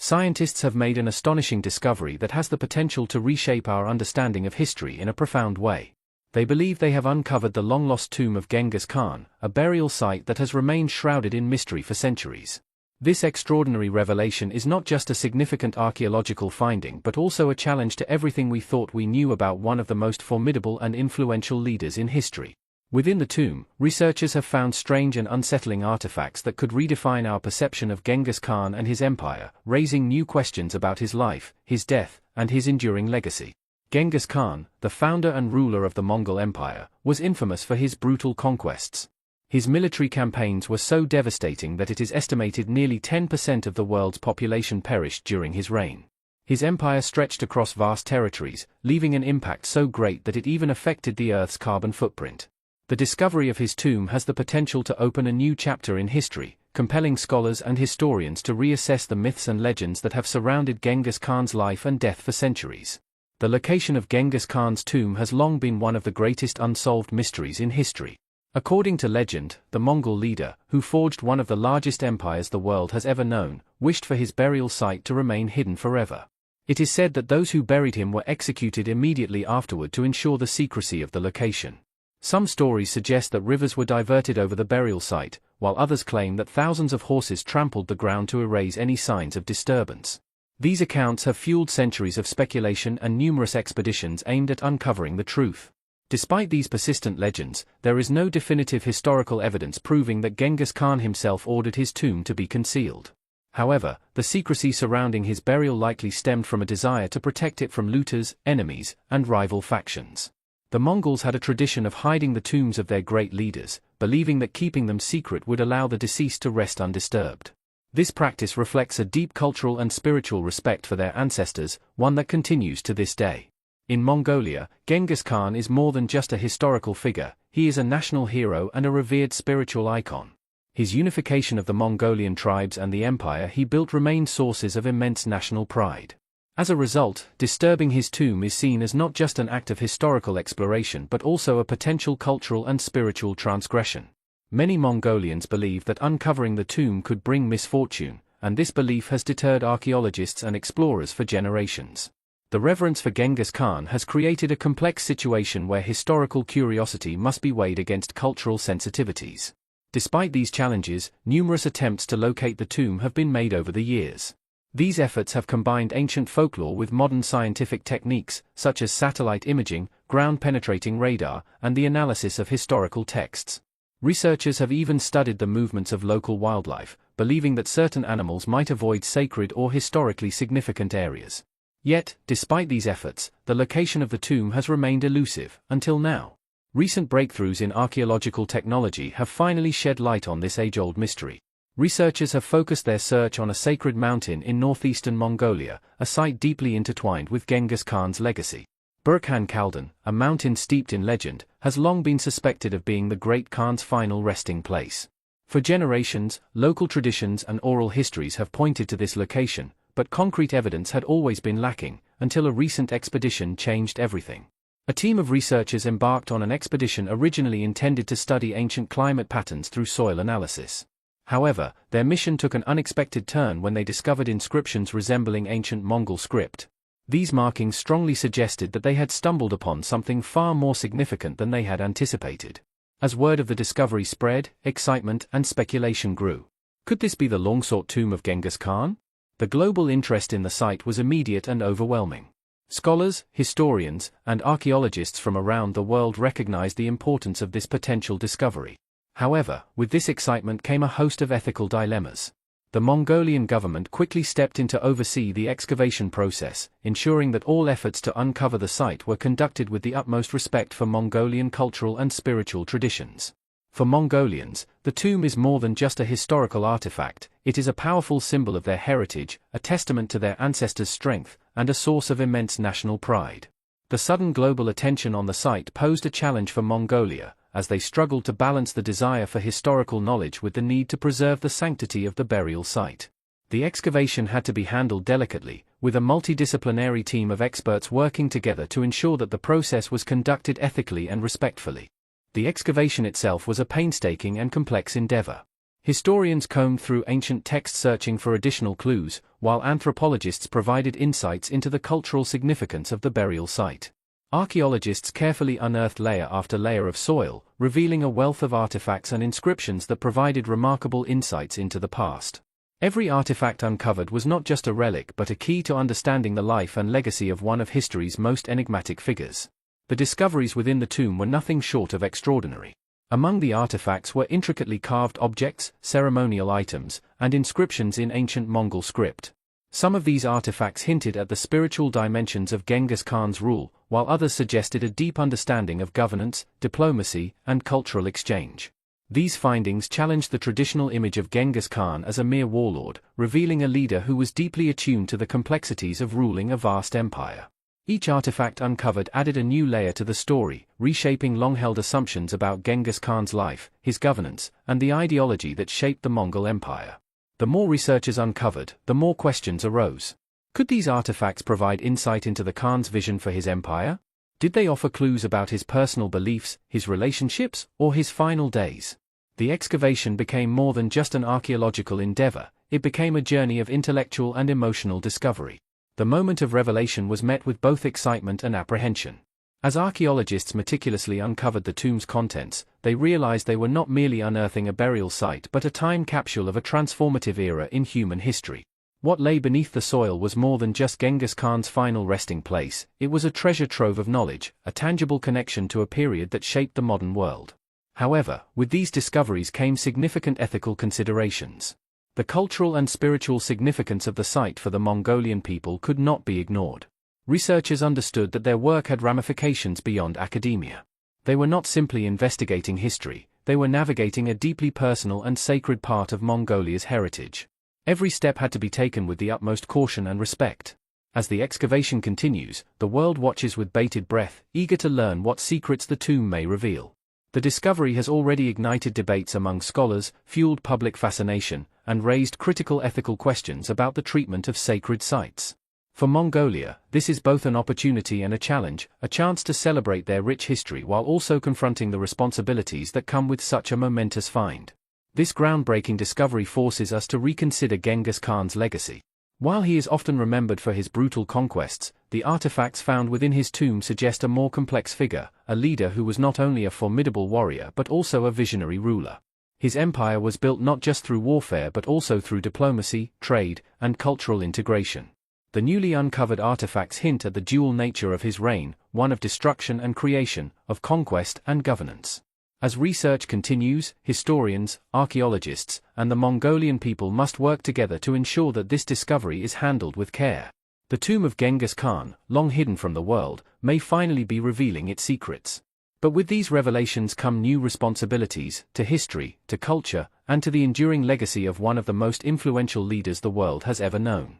Scientists have made an astonishing discovery that has the potential to reshape our understanding of history in a profound way. They believe they have uncovered the long-lost tomb of Genghis Khan, a burial site that has remained shrouded in mystery for centuries. This extraordinary revelation is not just a significant archaeological finding but also a challenge to everything we thought we knew about one of the most formidable and influential leaders in history. Within the tomb, researchers have found strange and unsettling artifacts that could redefine our perception of Genghis Khan and his empire, raising new questions about his life, his death, and his enduring legacy. Genghis Khan, the founder and ruler of the Mongol Empire, was infamous for his brutal conquests. His military campaigns were so devastating that it is estimated nearly 10% of the world's population perished during his reign. His empire stretched across vast territories, leaving an impact so great that it even affected the Earth's carbon footprint. The discovery of his tomb has the potential to open a new chapter in history, compelling scholars and historians to reassess the myths and legends that have surrounded Genghis Khan's life and death for centuries. The location of Genghis Khan's tomb has long been one of the greatest unsolved mysteries in history. According to legend, the Mongol leader, who forged one of the largest empires the world has ever known, wished for his burial site to remain hidden forever. It is said that those who buried him were executed immediately afterward to ensure the secrecy of the location. Some stories suggest that rivers were diverted over the burial site, while others claim that thousands of horses trampled the ground to erase any signs of disturbance. These accounts have fueled centuries of speculation and numerous expeditions aimed at uncovering the truth. Despite these persistent legends, there is no definitive historical evidence proving that Genghis Khan himself ordered his tomb to be concealed. However, the secrecy surrounding his burial likely stemmed from a desire to protect it from looters, enemies, and rival factions. The Mongols had a tradition of hiding the tombs of their great leaders, believing that keeping them secret would allow the deceased to rest undisturbed. This practice reflects a deep cultural and spiritual respect for their ancestors, one that continues to this day. In Mongolia, Genghis Khan is more than just a historical figure, he is a national hero and a revered spiritual icon. His unification of the Mongolian tribes and the empire he built remain sources of immense national pride. As a result, disturbing his tomb is seen as not just an act of historical exploration but also a potential cultural and spiritual transgression. Many Mongolians believe that uncovering the tomb could bring misfortune, and this belief has deterred archaeologists and explorers for generations. The reverence for Genghis Khan has created a complex situation where historical curiosity must be weighed against cultural sensitivities. Despite these challenges, numerous attempts to locate the tomb have been made over the years. These efforts have combined ancient folklore with modern scientific techniques, such as satellite imaging, ground-penetrating radar, and the analysis of historical texts. Researchers have even studied the movements of local wildlife, believing that certain animals might avoid sacred or historically significant areas. Yet, despite these efforts, the location of the tomb has remained elusive, until now. Recent breakthroughs in archaeological technology have finally shed light on this age-old mystery. Researchers have focused their search on a sacred mountain in northeastern Mongolia, a site deeply intertwined with Genghis Khan's legacy. Burkhan Khaldan, a mountain steeped in legend, has long been suspected of being the great Khan's final resting place. For generations, local traditions and oral histories have pointed to this location, but concrete evidence had always been lacking, until a recent expedition changed everything. A team of researchers embarked on an expedition originally intended to study ancient climate patterns through soil analysis. However, their mission took an unexpected turn when they discovered inscriptions resembling ancient Mongol script. These markings strongly suggested that they had stumbled upon something far more significant than they had anticipated. As word of the discovery spread, excitement and speculation grew. Could this be the long-sought tomb of Genghis Khan? The global interest in the site was immediate and overwhelming. Scholars, historians, and archaeologists from around the world recognized the importance of this potential discovery. However, with this excitement came a host of ethical dilemmas. The Mongolian government quickly stepped in to oversee the excavation process, ensuring that all efforts to uncover the site were conducted with the utmost respect for Mongolian cultural and spiritual traditions. For Mongolians, the tomb is more than just a historical artifact, it is a powerful symbol of their heritage, a testament to their ancestors' strength, and a source of immense national pride. The sudden global attention on the site posed a challenge for Mongolia, as they struggled to balance the desire for historical knowledge with the need to preserve the sanctity of the burial site. The excavation had to be handled delicately, with a multidisciplinary team of experts working together to ensure that the process was conducted ethically and respectfully. The excavation itself was a painstaking and complex endeavor. Historians combed through ancient texts searching for additional clues, while anthropologists provided insights into the cultural significance of the burial site. Archaeologists carefully unearthed layer after layer of soil, revealing a wealth of artifacts and inscriptions that provided remarkable insights into the past. Every artifact uncovered was not just a relic but a key to understanding the life and legacy of one of history's most enigmatic figures. The discoveries within the tomb were nothing short of extraordinary. Among the artifacts were intricately carved objects, ceremonial items, and inscriptions in ancient Mongol script. Some of these artifacts hinted at the spiritual dimensions of Genghis Khan's rule, while others suggested a deep understanding of governance, diplomacy, and cultural exchange. These findings challenged the traditional image of Genghis Khan as a mere warlord, revealing a leader who was deeply attuned to the complexities of ruling a vast empire. Each artifact uncovered added a new layer to the story, reshaping long-held assumptions about Genghis Khan's life, his governance, and the ideology that shaped the Mongol Empire. The more researchers uncovered, the more questions arose. Could these artifacts provide insight into the Khan's vision for his empire? Did they offer clues about his personal beliefs, his relationships, or his final days? The excavation became more than just an archaeological endeavor, it became a journey of intellectual and emotional discovery. The moment of revelation was met with both excitement and apprehension. As archaeologists meticulously uncovered the tomb's contents, they realized they were not merely unearthing a burial site but a time capsule of a transformative era in human history. What lay beneath the soil was more than just Genghis Khan's final resting place, it was a treasure trove of knowledge, a tangible connection to a period that shaped the modern world. However, with these discoveries came significant ethical considerations. The cultural and spiritual significance of the site for the Mongolian people could not be ignored. Researchers understood that their work had ramifications beyond academia. They were not simply investigating history, they were navigating a deeply personal and sacred part of Mongolia's heritage. Every step had to be taken with the utmost caution and respect. As the excavation continues, the world watches with bated breath, eager to learn what secrets the tomb may reveal. The discovery has already ignited debates among scholars, fueled public fascination, and raised critical ethical questions about the treatment of sacred sites. For Mongolia, this is both an opportunity and a challenge, a chance to celebrate their rich history while also confronting the responsibilities that come with such a momentous find. This groundbreaking discovery forces us to reconsider Genghis Khan's legacy. While he is often remembered for his brutal conquests, the artifacts found within his tomb suggest a more complex figure, a leader who was not only a formidable warrior but also a visionary ruler. His empire was built not just through warfare but also through diplomacy, trade, and cultural integration. The newly uncovered artifacts hint at the dual nature of his reign, one of destruction and creation, of conquest and governance. As research continues, historians, archaeologists, and the Mongolian people must work together to ensure that this discovery is handled with care. The tomb of Genghis Khan, long hidden from the world, may finally be revealing its secrets. But with these revelations come new responsibilities, to history, to culture, and to the enduring legacy of one of the most influential leaders the world has ever known.